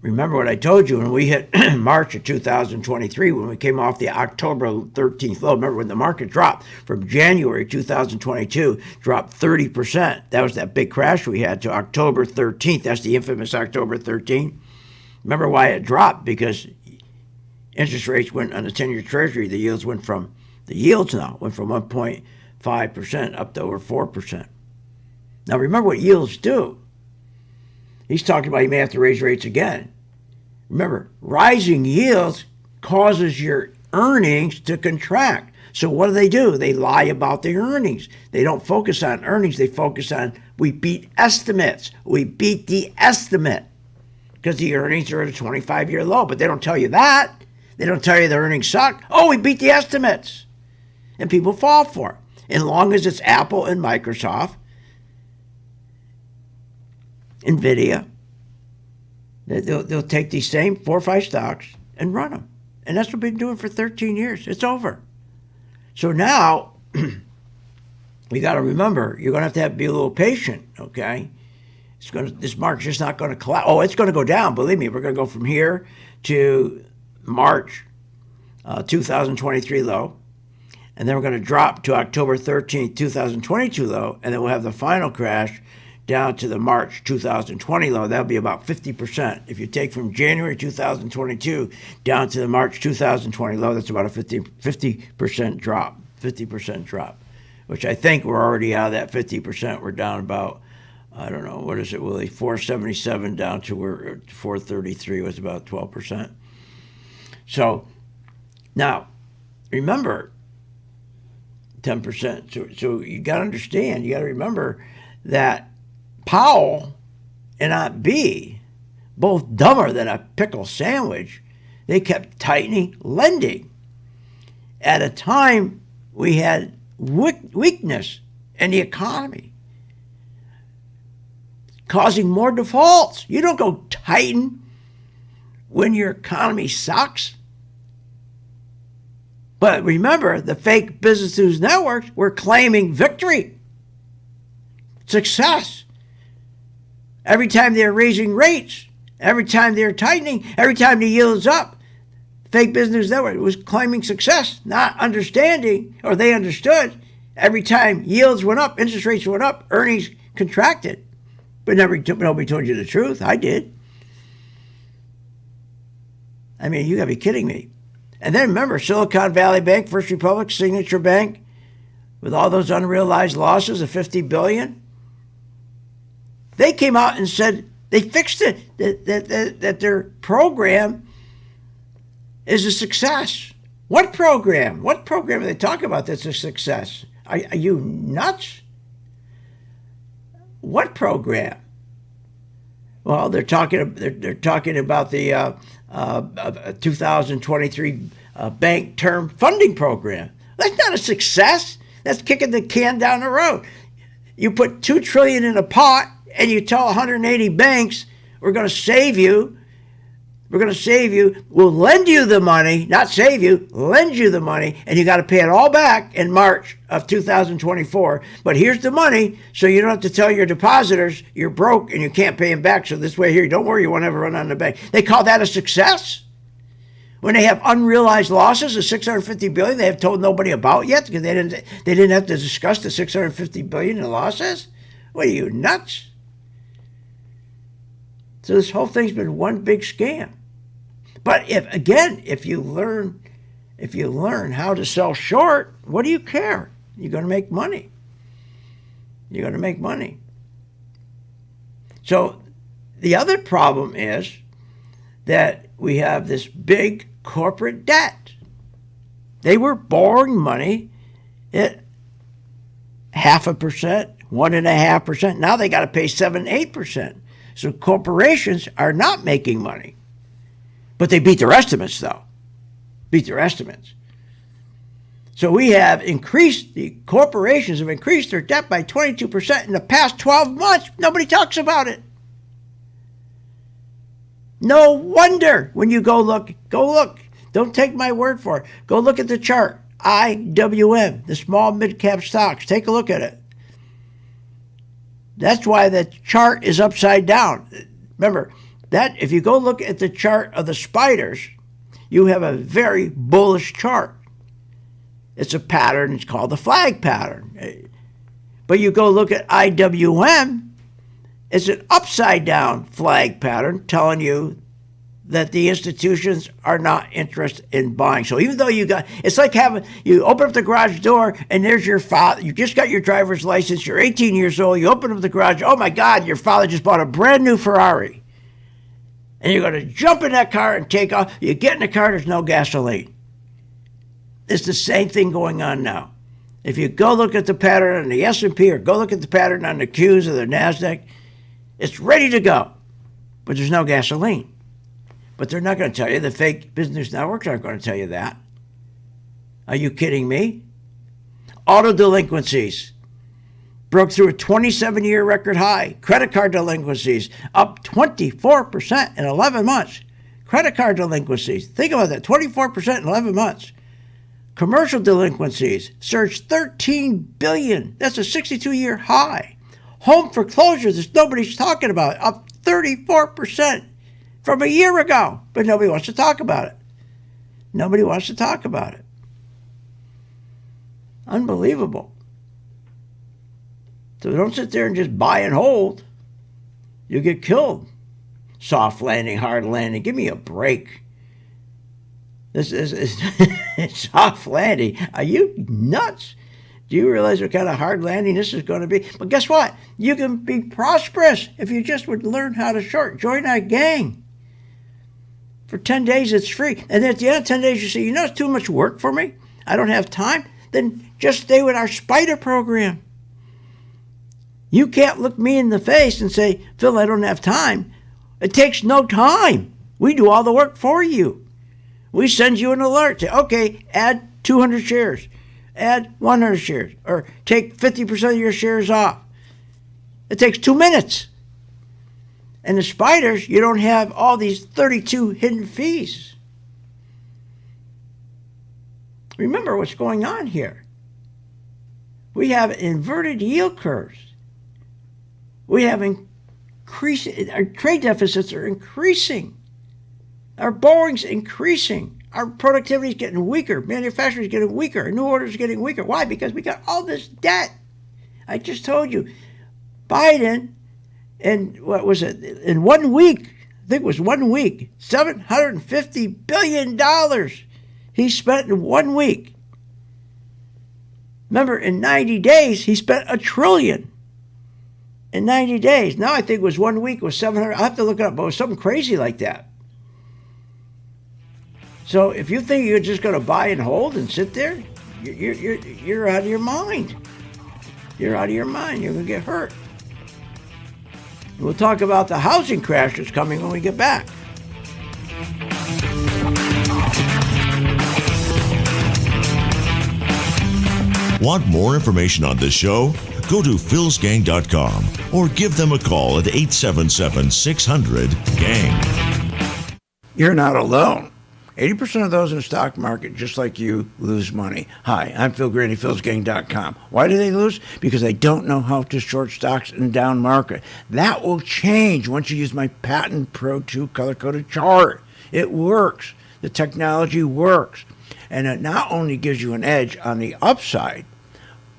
Remember what I told you when we hit March of 2023, when we came off the October 13th low. Remember when the market dropped from January 2022, dropped 30%. That was that big crash we had to October 13th. That's the infamous October 13th. Remember why it dropped? Because interest rates went on the 10-year Treasury. The yields went from 1.5% up to over 4%. Now remember what yields do. He's talking about he may have to raise rates again. Remember, rising yields causes your earnings to contract. So what do? They lie about the earnings. They don't focus on earnings. They focus on, we beat estimates. We beat the estimate because the earnings are at a 25-year low. But they don't tell you that. They don't tell you the earnings suck. Oh, we beat the estimates. And people fall for it. As long as it's Apple and Microsoft, NVIDIA, they'll take these same 4 or 5 stocks and run them. And that's what we've been doing for 13 years. It's over. So now, we got to remember, you're going to have to be a little patient, okay? This market's just not going to collapse. Oh, it's going to go down. Believe me, we're going to go from here to March 2023 low. And then we're going to drop to October 13th, 2022 low. And then we'll have the final crash down to the March 2020 low. That'll be about 50%. If you take from January 2022 down to the March 2020 low, that's about a 50% drop. 50% drop, which I think we're already out of that 50%. We're down about, I don't know, what is it, Willie? 477 down to where 433 was about 12%. So now, remember, 10%. So you got to understand, you got to remember that Powell and Aunt B, both dumber than a pickle sandwich, they kept tightening lending at a time we had weakness in the economy, causing more defaults. You don't go tighten when your economy sucks. But remember, the fake business news networks were claiming victory, success. Every time they're raising rates, every time they're tightening, every time the yield's up, fake business network was claiming success, not understanding, or they understood, every time yields went up, interest rates went up, earnings contracted. But nobody told you the truth. I did. I mean, you got to be kidding me. And then remember, Silicon Valley Bank, First Republic, Signature Bank, with all those unrealized losses of $50 billion, they came out and said they fixed it, that their program is a success. What program? What program are they talking about that's a success? Are you nuts? What program? Well, they're talking about the 2023 bank term funding program. That's not a success. That's kicking the can down the road. You put $2 trillion in a pot and you tell 180 banks, we're going to save you. We're going to save you. We'll lend you the money, not save you, lend you the money, and you got to pay it all back in March of 2024. But here's the money, so you don't have to tell your depositors you're broke and you can't pay them back. So this way here, don't worry, you won't ever run out of the bank. They call that a success? When they have unrealized losses of $650 billion they have told nobody about yet because they didn't have to discuss the $650 billion in losses? What are you, nuts? So this whole thing's been one big scam. But if you learn how to sell short, what do you care? You're going to make money. You're going to make money. So the other problem is that we have this big corporate debt. They were borrowing money at 0.5%, 1.5%. Now they got to pay 7-8%. So corporations are not making money. But they beat their estimates, though. beat their estimates. So we have increased, the corporations have increased their debt by 22% in the past 12 months. Nobody talks about it. No wonder when you go look. Don't take my word for it. Go look at the chart. IWM, the small mid-cap stocks. Take a look at it. That's why the chart is upside down. Remember, that if you go look at the chart of the spiders, you have a very bullish chart. It's a pattern. It's called the flag pattern. But you go look at IWM, it's an upside down flag pattern telling you that the institutions are not interested in buying. So even though it's like you open up the garage door and there's your father. You just got your driver's license. You're 18 years old. You open up the garage. Oh my God, your father just bought a brand new Ferrari. And you're going to jump in that car and take off. You get in the car, there's no gasoline. It's the same thing going on now. If you go look at the pattern on the S&P or go look at the pattern on the Qs or the NASDAQ, it's ready to go, but there's no gasoline. But they're not going to tell you. The fake business networks aren't going to tell you that. Are you kidding me? Auto delinquencies broke through a 27-year record high. Credit card delinquencies up 24% in 11 months. Credit card delinquencies, think about that, 24% in 11 months. Commercial delinquencies surged $13 billion. That's a 62-year high. Home foreclosures, that nobody's talking about, up 34% from a year ago. But nobody wants to talk about it. Nobody wants to talk about it. Unbelievable. So don't sit there and just buy and hold. You'll get killed. Soft landing, hard landing. Give me a break. This is soft landing. Are you nuts? Do you realize what kind of hard landing this is going to be? But guess what? You can be prosperous if you just would learn how to short. Join our gang. For 10 days, it's free. And at the end of 10 days, you say, it's too much work for me. I don't have time. Then just stay with our Spider program. You can't look me in the face and say, Phil, I don't have time. It takes no time. We do all the work for you. We send you an alert. Say, okay, add 200 shares. Add 100 shares. Or take 50% of your shares off. It takes 2 minutes. And the spiders, you don't have all these 32 hidden fees. Remember what's going on here. We have inverted yield curves. We have increasing, our trade deficits are increasing. Our borrowing's increasing. Our productivity is getting weaker. Manufacturing is getting weaker. New orders are getting weaker. Why? Because we got all this debt. I just told you, Biden, in what was it? In 1 week, I think it was 1 week, $750 billion he spent in 1 week. Remember, in 90 days, he spent $1 trillion. In 90 days. Now I think it was 1 week was 700. I'll have to look it up, but it was something crazy like that. So if you think you're just going to buy and hold and sit there, you're out of your mind. You're out of your mind. You're going to get hurt. We'll talk about the housing crash that's coming when we get back. Want more information on this show? Go to philsgang.com or give them a call at 877-600-GANG. You're not alone. 80% of those in the stock market, just like you, lose money. Hi, I'm Phil Graney, philsgang.com. Why do they lose? Because they don't know how to short stocks in down market. That will change once you use my patent Pro 2 color-coded chart. It works. The technology works. And it not only gives you an edge on the upside,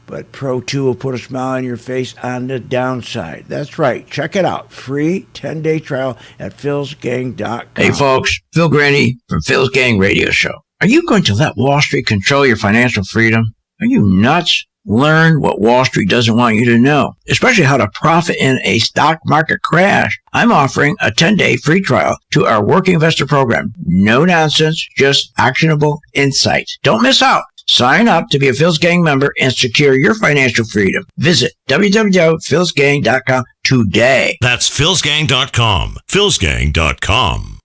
but Pro 2 will put a smile on your face on the downside. That's right. Check it out. Free 10-day trial at philsgang.com. Hey, folks. Phil Graney from Phil's Gang Radio Show. Are you going to let Wall Street control your financial freedom? Are you nuts? Learn what Wall Street doesn't want you to know, especially how to profit in a stock market crash. I'm offering a 10-day free trial to our Working Investor Program. No nonsense, just actionable insights. Don't miss out. Sign up to be a Phil's Gang member and secure your financial freedom. Visit www.philsgang.com today. That's philsgang.com. philsgang.com.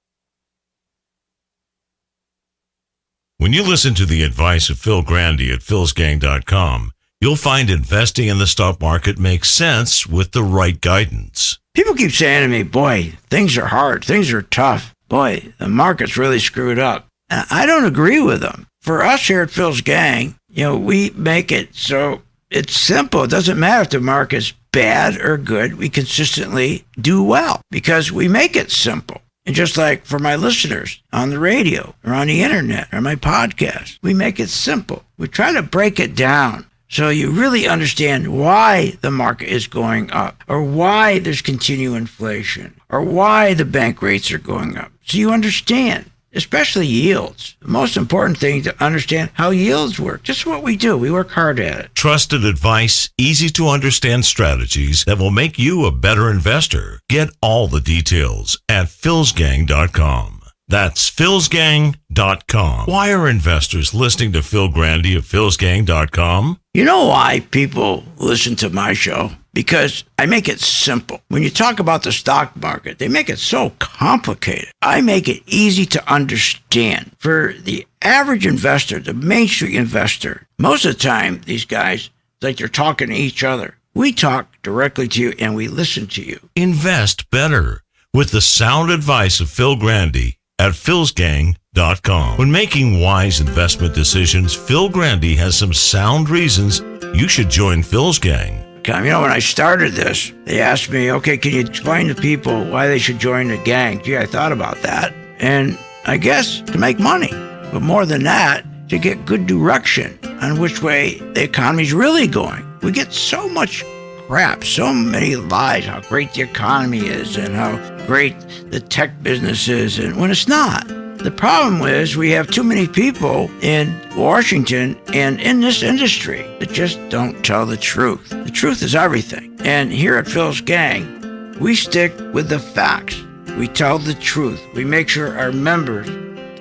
When you listen to the advice of Phil Grandy at philsgang.com, you'll find investing in the stock market makes sense with the right guidance. People keep saying to me, boy, things are hard, things are tough. Boy, the market's really screwed up. And I don't agree with them. For us here at Phil's Gang, we make it so it's simple. It doesn't matter if the market's bad or good. We consistently do well because we make it simple. And just like for my listeners on the radio or on the internet or my podcast, we make it simple. We try to break it down so you really understand why the market is going up or why there's continued inflation or why the bank rates are going up. So you understand, especially yields. The most important thing to understand how yields work. Just what we do. We work hard at it. Trusted advice, easy to understand strategies that will make you a better investor. Get all the details at philsgang.com. That's philsgang.com. Why are investors listening to Phil Grandy of philsgang.com? You know why people listen to my show? Because I make it simple. When you talk about the stock market, they make it so complicated. I make it easy to understand. For the average investor, the Main Street investor, most of the time, these guys, it's like they're talking to each other. We talk directly to you and we listen to you. Invest better with the sound advice of Phil Grandy at philsgang.com. When making wise investment decisions, Phil Grandy has some sound reasons you should join Phil's Gang. When I started this, they asked me, okay, can you explain to people why they should join the gang? Gee, I thought about that. And I guess to make money. But more than that, to get good direction on which way the economy's really going. We get so much crap, so many lies, how great the economy is and how great the tech business is, and when it's not. The problem is we have too many people in Washington and in this industry that just don't tell the truth. The truth is everything. And here at Phil's Gang, we stick with the facts. We tell the truth. We make sure our members,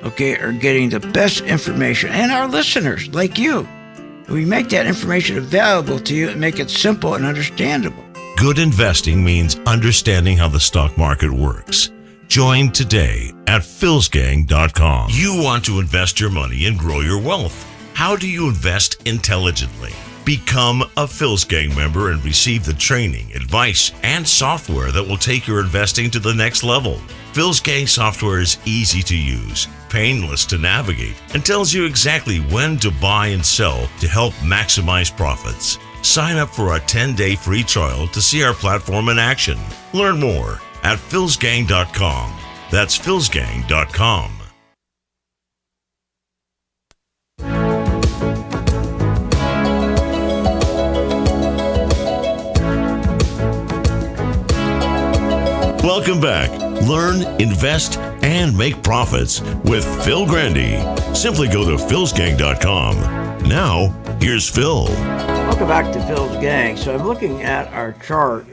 are getting the best information, and our listeners, like you. We make that information available to you and make it simple and understandable. Good investing means understanding how the stock market works. Join today at philsgang.com. You want to invest your money and grow your wealth. How do you invest intelligently? Become a Phil's Gang member and receive the training, advice, and software that will take your investing to the next level. Phil's Gang software is easy to use, painless to navigate, and tells you exactly when to buy and sell to help maximize profits. Sign up for a 10-day free trial to see our platform in action. Learn more at philsgang.com. That's philsgang.com. Welcome back. Learn, invest, and make profits with Phil Grandy. Simply go to philsgang.com. Now, here's Phil. Welcome back to Phil's Gang. So I'm looking at our chart.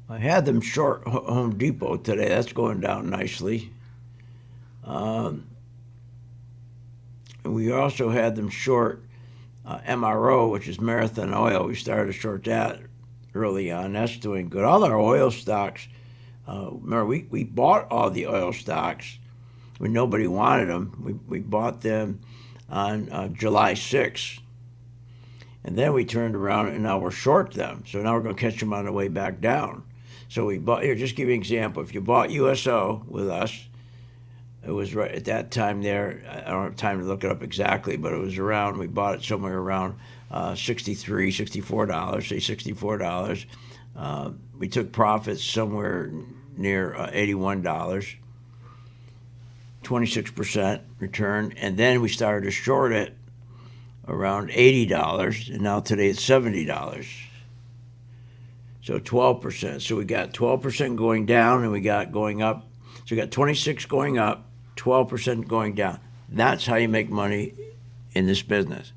I had them short Home Depot today. That's going down nicely. We also had them short MRO, which is Marathon Oil. We started to short that early on. That's doing good. All our oil stocks, remember, we bought all the oil stocks when nobody wanted them. We bought them on July 6th. And then we turned around and now we're short them. So now we're going to catch them on the way back down. So we bought, here, just give you an example. If you bought USO with us, it was right at that time there. I don't have time to look it up exactly, but it was around, we bought it somewhere around $63, $64, say $64. We took profits somewhere near $81, 26% return. And then we started to short it around $80, and now today it's $70. So 12%. So we got 12% going down, and we got going up. So we got 26 going up, 12% going down. That's how you make money in this business.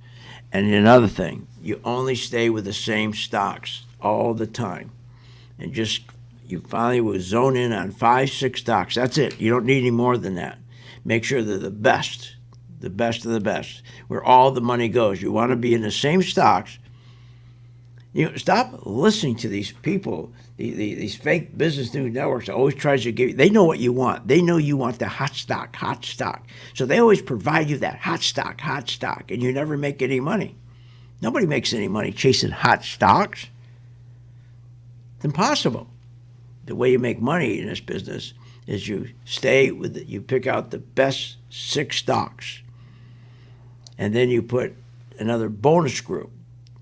And another thing, you only stay with the same stocks all the time. And just, you finally will zone in on 5-6 stocks. That's it. You don't need any more than that. Make sure they're the best of the best, where all the money goes. You want to be in the same stocks Stop listening to these people, these fake business news networks that always tries to give you. They know what you want. They know you want the hot stock. So they always provide you that hot stock, and you never make any money. Nobody makes any money chasing hot stocks. It's impossible. The way you make money in this business is you pick out the best 6 stocks, and then you put another bonus group,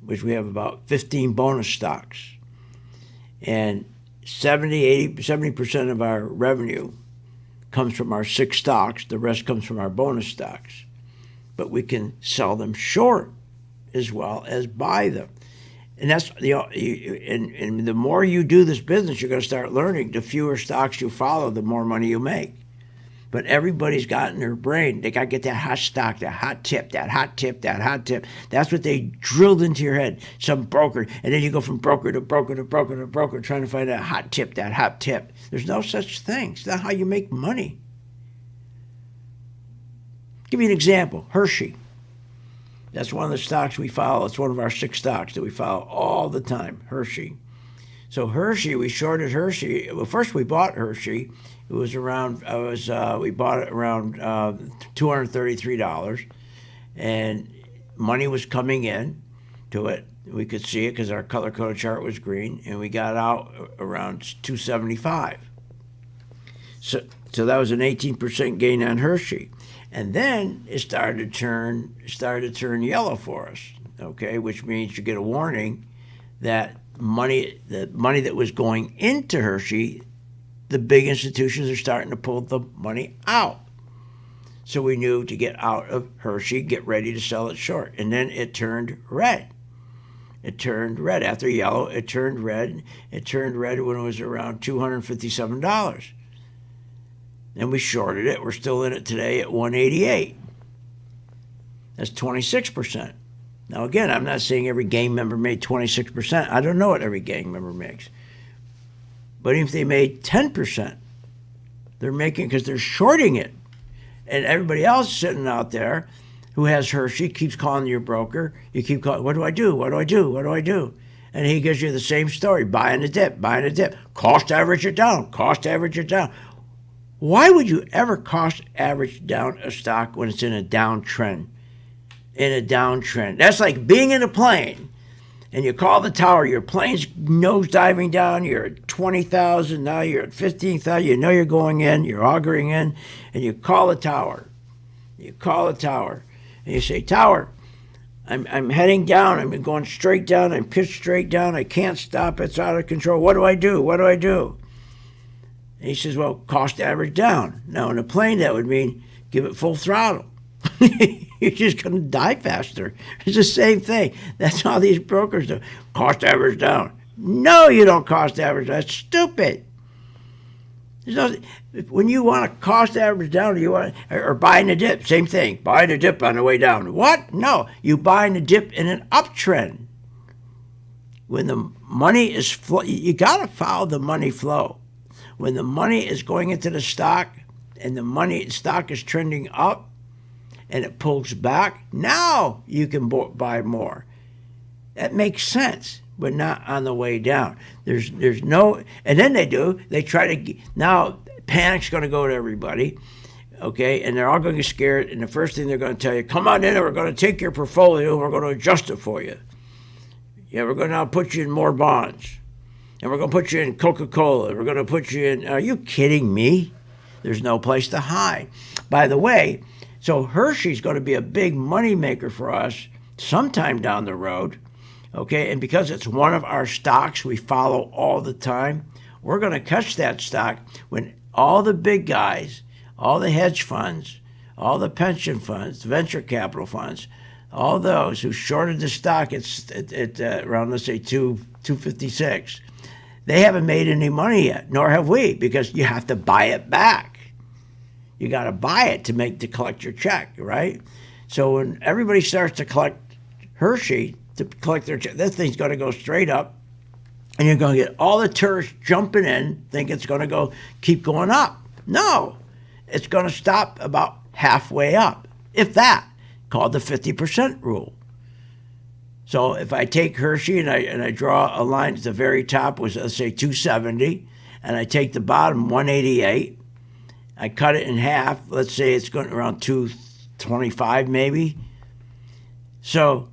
which we have about 15 bonus stocks. And 70% of our revenue comes from our 6 stocks. The rest comes from our bonus stocks. But we can sell them short as well as buy them. And that's and the more you do this business, you're going to start learning. The fewer stocks you follow, the more money you make. But everybody's got in their brain, they got to get that hot stock, that hot tip. That's what they drilled into your head, some broker. And then you go from broker to broker to broker to broker trying to find that hot tip. There's no such thing. It's not how you make money. Give you an example. Hershey. That's one of the stocks we follow. It's one of our 6 stocks that we follow all the time, Hershey. So Hershey, we shorted Hershey. Well, first we bought Hershey. It was around, we bought it around $233, and money was coming in to it. We could see it because our color-coded chart was green, and we got out around $275. So that was an 18% gain on Hershey. And then it started to turn yellow for us, okay, which means you get a warning that the money that was going into Hershey, the big institutions are starting to pull the money out. So we knew to get out of Hershey, get ready to sell it short. And then it turned red. It turned red. After yellow, it turned red. It turned red when it was around $257. And we shorted it. We're still in it today at 188. That's 26%. Now, again, I'm not saying every gang member made 26%. I don't know what every gang member makes. But even if they made 10%, they're making because they're shorting it. And everybody else sitting out there who has Hershey keeps calling your broker. You keep calling, what do I do? What do I do? What do I do? And he gives you the same story, buying a dip. Cost average it down. Why would you ever cost average down a stock when it's in a downtrend? That's like being in a plane and you call the tower, your plane's nose diving down, you're at 20,000, now you're at 15,000, you know you're going in, you're augering in, and you call the tower. And you say, tower, I'm heading down, I'm going straight down, I'm pitched straight down, I can't stop, it's out of control. What do I do? And he says, well, cost average down. Now, in a plane, that would mean give it full throttle. You're just going to die faster. It's the same thing. That's how these brokers do. Cost average down. No, you don't cost average. That's stupid. When you want to cost average down, or buying a dip, same thing. Buying a dip on the way down. What? No, you buying a dip in an uptrend. When the money is flow, you got to follow the money flow. When the money is going into the stock and the stock is trending up and it pulls back, now you can buy more. That makes sense, but not on the way down. There's no, and then they try to, now panic's going to go to everybody, okay, and they're all going to get scared, and the first thing they're going to tell you, come on in and we're going to take your portfolio and we're going to adjust it for you. Yeah, we're going to now put you in more bonds. And we're going to put you in Coca-Cola. We're going to put you in, are you kidding me? There's no place to hide. By the way, so Hershey's going to be a big money maker for us sometime down the road, okay? And because it's one of our stocks we follow all the time, we're going to catch that stock when all the big guys, all the hedge funds, all the pension funds, venture capital funds, all those who shorted the stock at around, let's say, 256, they haven't made any money yet, nor have we, because you have to buy it back. You got to buy it to collect your check, right? So when everybody starts to collect Hershey to collect their check, this thing's going to go straight up, and you're going to get all the tourists jumping in, think it's going to keep going up. No, it's going to stop about halfway up, if that, called the 50% rule. So if I take Hershey and I draw a line at the very top, was let's say 270, and I take the bottom 188, I cut it in half. Let's say it's going around 225 maybe. So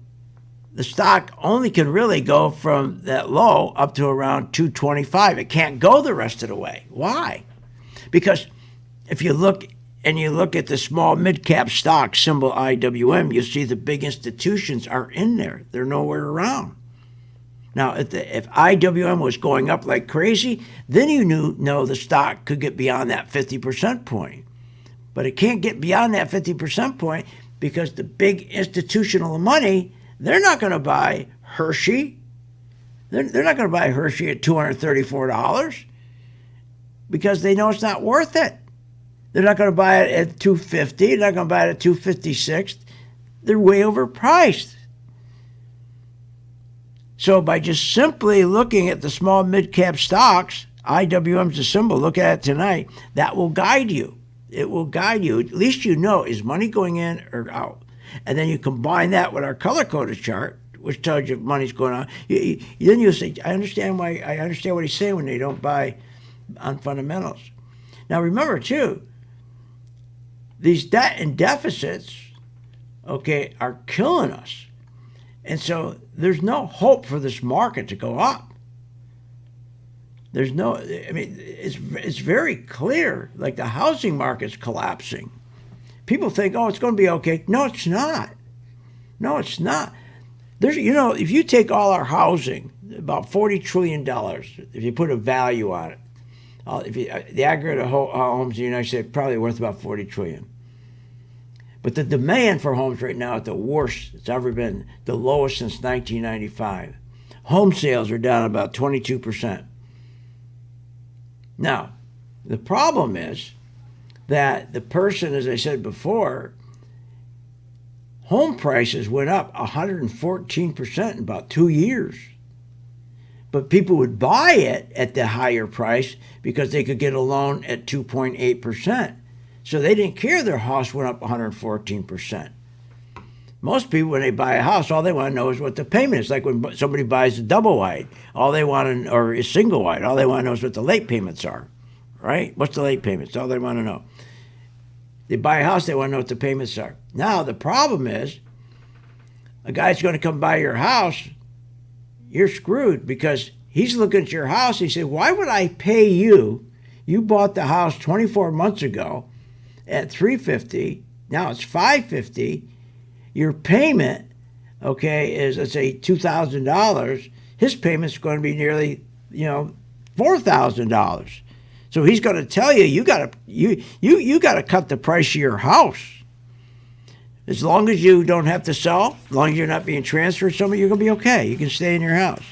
the stock only can really go from that low up to around 225. It can't go the rest of the way. Why? Because if you look at the small mid-cap stock, symbol IWM, you'll see the big institutions are in there. They're nowhere around. Now, if IWM was going up like crazy, then you know the stock could get beyond that 50% point. But it can't get beyond that 50% point because the big institutional money, they're not going to buy Hershey. They're not going to buy Hershey at $234 because they know it's not worth it. They're not going to buy it at $250. They're not going to buy it at $256. They're way overpriced. So by just simply looking at the small mid-cap stocks, IWM's the symbol, look at it tonight, that will guide you. It will guide you. At least you know, is money going in or out? And then you combine that with our color-coded chart, which tells you if money's going on. Then you'll say, I understand what he's saying when they don't buy on fundamentals. Now remember, too, these debt and deficits, okay, are killing us. And so there's no hope for this market to go up. There's no, I mean, it's very clear, like the housing market's collapsing. People think, oh, it's going to be okay. No, it's not. No, it's not. There's, if you take all our housing, about $40 trillion, if you put a value on it, the aggregate of homes in the United States probably worth about $40 trillion. But the demand for homes right now is the worst it's ever been, the lowest since 1995. Home sales are down about 22%. Now, the problem is that the person, as I said before, home prices went up 114% in about 2 years. But people would buy it at the higher price because they could get a loan at 2.8%. So they didn't care their house went up 114%. Most people, when they buy a house, all they want to know is what the payment is. Like when somebody buys a double wide, all they want to, or a single wide, all they want to know is what the late payments are, right? What's the late payments? All they want to know. They buy a house, they want to know what the payments are. Now, the problem is, a guy's going to come buy your house, you're screwed because he's looking at your house. He said, why would I pay you? You bought the house 24 months ago at $350. Now it's $550. Your payment, okay, is, let's say, $2,000. His payment's going to be nearly, $4,000. So he's going to tell you, you got to cut the price of your house. As long as you don't have to sell, as long as you're not being transferred somewhere, you're going to be okay. You can stay in your house.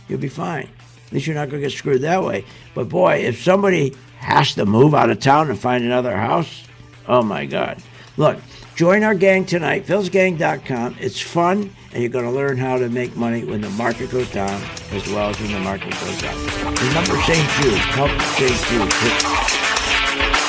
You'll be fine. At least you're not going to get screwed that way. But boy, if somebody has to move out of town and find another house, oh my God. Look, join our gang tonight, philsgang.com. It's fun, and you're going to learn how to make money when the market goes down as well as when the market goes up. Remember St. Jude. Help St. Jude.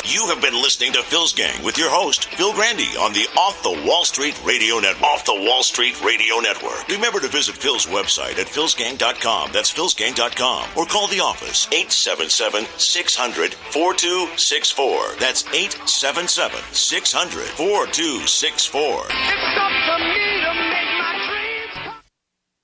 You have been listening to Phil's Gang with your host, Phil Grandy, on the Off the Wall Street Radio Network. Off the Wall Street Radio Network. Remember to visit Phil's website at philsgang.com. That's philsgang.com. Or call the office, 877-600-4264. That's 877-600-4264.